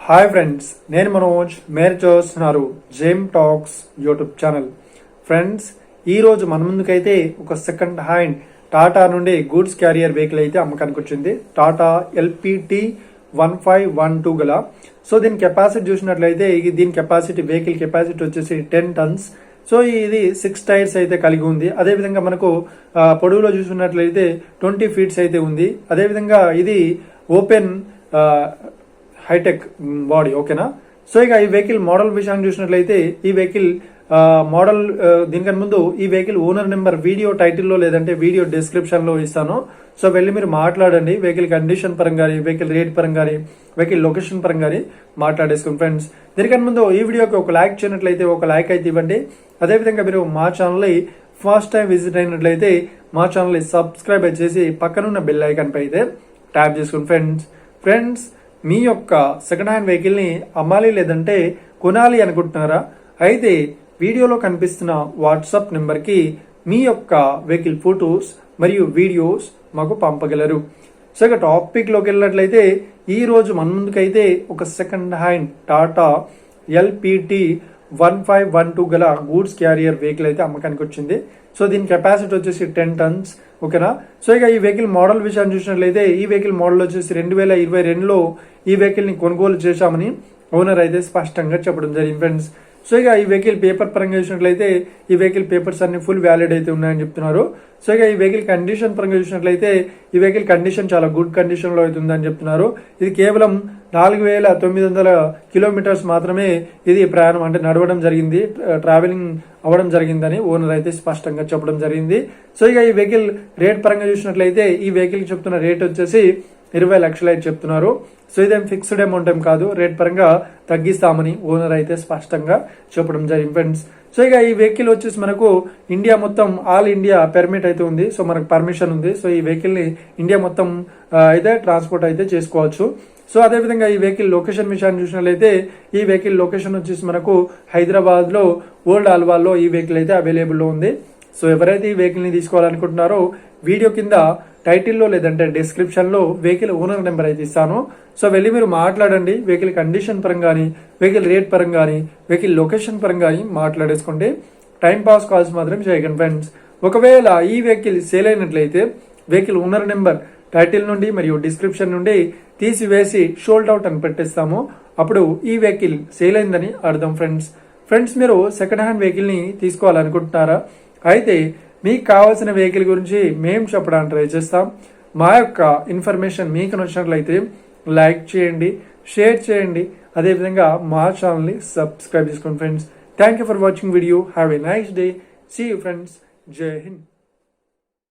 Hi friends, నేను మనోజ్. మీరు చూస్తున్నారు జేమ్ టాక్స్ యూట్యూబ్ ఛానల్. ఫ్రెండ్స్, ఈరోజు మన ముందుకైతే ఒక సెకండ్ హ్యాండ్ టాటా నుండి గూడ్స్ క్యారియర్ వెహికల్ అయితే అమ్మకానికి వచ్చింది. టాటా ఎల్పిటి 1512 గల. సో దీని కెపాసిటీ చూసినట్లయితే దీని కెపాసిటీ వెహికల్ కెపాసిటీ వచ్చేసి 10 tons. సో ఇది 6 టైర్స్ అయితే కలిగి ఉంది. అదేవిధంగా మనకు పొడవులో చూసినట్లయితే 20 feet అయితే ఉంది. అదేవిధంగా ఇది ఓపెన్ హైటెక్ బాడీ, ఓకేనా. సో ఇక ఈ వెహికల్ మోడల్ విషయాన్ని చూసినట్లయితే ఈ వెహికల్ మోడల్ దీనికన్నా ముందు ఈ వెహికల్ ఓనర్ నెంబర్ వీడియో టైటిల్లో లేదంటే వీడియో డిస్క్రిప్షన్ లో ఇస్తాను. సో వెళ్ళి మీరు మాట్లాడండి. వెహికల్ కండిషన్ పరంగా, వెహికల్ రేట్ పరంగా, వెహికల్ లొకేషన్ పరంగా మాట్లాడేసుకోండి ఫ్రెండ్స్. దీనికన్నా ముందు ఈ వీడియోకి ఒక లైక్ చేయనట్లయితే ఒక లైక్ అయితే ఇవ్వండి. అదేవిధంగా మీరు మా ఛానల్ని ఫస్ట్ టైం విజిట్ అయినట్లయితే మా ఛానల్ని సబ్స్క్రైబ్ చేసి పక్కనున్న బెల్ ఐకాన్ పై అయితే ట్యాప్ చేసుకోండి ఫ్రెండ్స్. మీ యొక్క సెకండ్ హ్యాండ్ వెహికల్ ని అమ్మాలి లేదంటే కొనాలి అనుకుంటున్నారా? అయితే వీడియోలో కనిపిస్తున్న వాట్సాప్ నెంబర్ కి మీ యొక్క వెహికల్ ఫోటోస్ మరియు వీడియోస్ మాకు పంపగలరు. సో ఇక టాపిక్ లోకి వెళ్ళినట్లయితే ఈ రోజు మన ముందుకైతే ఒక సెకండ్ హ్యాండ్ టాటా ఎల్పిటి 1512 గల గూడ్స్ క్యారియర్ వెహికల్ అయితే అమ్మకానికి వచ్చింది. సో దీని కెపాసిటీ వచ్చేసి 10 tons, ఓకేనా. సో ఇక ఈ వెహికల్ మోడల్ విషయాన్ని చూసినట్లయితే ఈ వెహికల్ మోడల్ వచ్చేసి 2022లో ఈ వెహికల్ ని కొనుగోలు చేశామని ఓనర్ అయితే స్పష్టంగా చెప్పడం జరిగింది ఫ్రెండ్స్. సో ఇక ఈ వెహికల్ పేపర్ పరంగా చూసినట్లయితే ఈ వెహికల్ పేపర్స్ అన్ని ఫుల్ వ్యాలిడ్ అయితే ఉన్నాయని చెప్తున్నారు. సో ఇక ఈ వెహికల్ కండిషన్ పరంగా చూసినట్లయితే ఈ వెహికల్ కండిషన్ చాలా గుడ్ కండిషన్ లో అయితే ఉందని చెప్తున్నారు. ఇది కేవలం 4900 కిలోమీటర్స్ మాత్రమే ఇది ప్రయాణం అంటే నడవడం జరిగింది, ట్రావెలింగ్ అవ్వడం జరిగిందని ఓనర్ అయితే స్పష్టంగా చెప్పడం జరిగింది. సో ఇక ఈ వెహికల్ రేట్ పరంగా చూసినట్లయితే ఈ వెహికల్ చెప్తున్న రేట్ వచ్చేసి 20 లక్షలు అయితే చెప్తున్నారు. సో ఇదేం ఫిక్స్డ్ అమౌంట్ ఏం కాదు, రేట్ పరంగా తగ్గిస్తామని ఓనర్ అయితే స్పష్టంగా చెప్పడం జరిగింది ఫ్రెండ్స్. సో ఇక ఈ వెహికల్ వచ్చేసి మనకు ఇండియా మొత్తం ఆల్ ఇండియా పర్మిట్ అయితే ఉంది. సో మనకు పర్మిషన్ ఉంది. సో ఈ వెహికల్ ని ఇండియా మొత్తం అయితే ట్రాన్స్పోర్ట్ అయితే చేసుకోవచ్చు. సో అదేవిధంగా ఈ వెహికల్ లొకేషన్ విషయాన్ని చూసినట్లయితే ఈ వెహికల్ లొకేషన్ వచ్చేసి మనకు హైదరాబాద్ లో ఓల్డ్ ఆల్వాల్లో ఈ వెహికల్ అయితే అవైలబుల్ లో ఉంది. సో ఎవరైతే ఈ వెహికల్ ని తీసుకోవాలనుకుంటున్నారో వీడియో కింద టైటిల్లో లేదంటే డిస్క్రిప్షన్ లో వెహికల్ ఓనర్ నెంబర్ అయితే ఇస్తాను. సో వెళ్ళి మీరు మాట్లాడండి. వెహికల్ కండిషన్ పరంగా, వెహికల్ రేట్ పరంగా, వెహికల్ లొకేషన్ పరంగా మాట్లాడేసుకోండి. టైం పాస్ కాల్స్ మాత్రం చేయకండి ఫ్రెండ్స్. ఒకవేళ ఈ వెహికల్ సేల్ అయినట్లయితే వెహికల్ ఓనర్ నెంబర్ టైటిల్ నుండి మరియు డిస్క్రిప్షన్ నుండి తీసివేసి షోల్డ్ అవుట్ అని పెట్టేస్తాము. అప్పుడు ఈ వెహికల్ సేల్ అయిందని అర్థం ఫ్రెండ్స్. మీరు సెకండ్ హ్యాండ్ వెహికల్ ని తీసుకోవాలనుకుంటున్నారా? అయితే మీకు కావాల్సిన వెహికల్ గురించి మేము చెప్పడానికి ట్రై చేస్తాం. మా యొక్క ఇన్ఫర్మేషన్ మీకు నచ్చినట్లయితే లైక్ చేయండి, షేర్ చేయండి. అదేవిధంగా మా ఛానల్ని సబ్స్క్రైబ్ చేసుకోండి friends. Thank you for watching video. Have a nice day. See you friends. జై హింద్.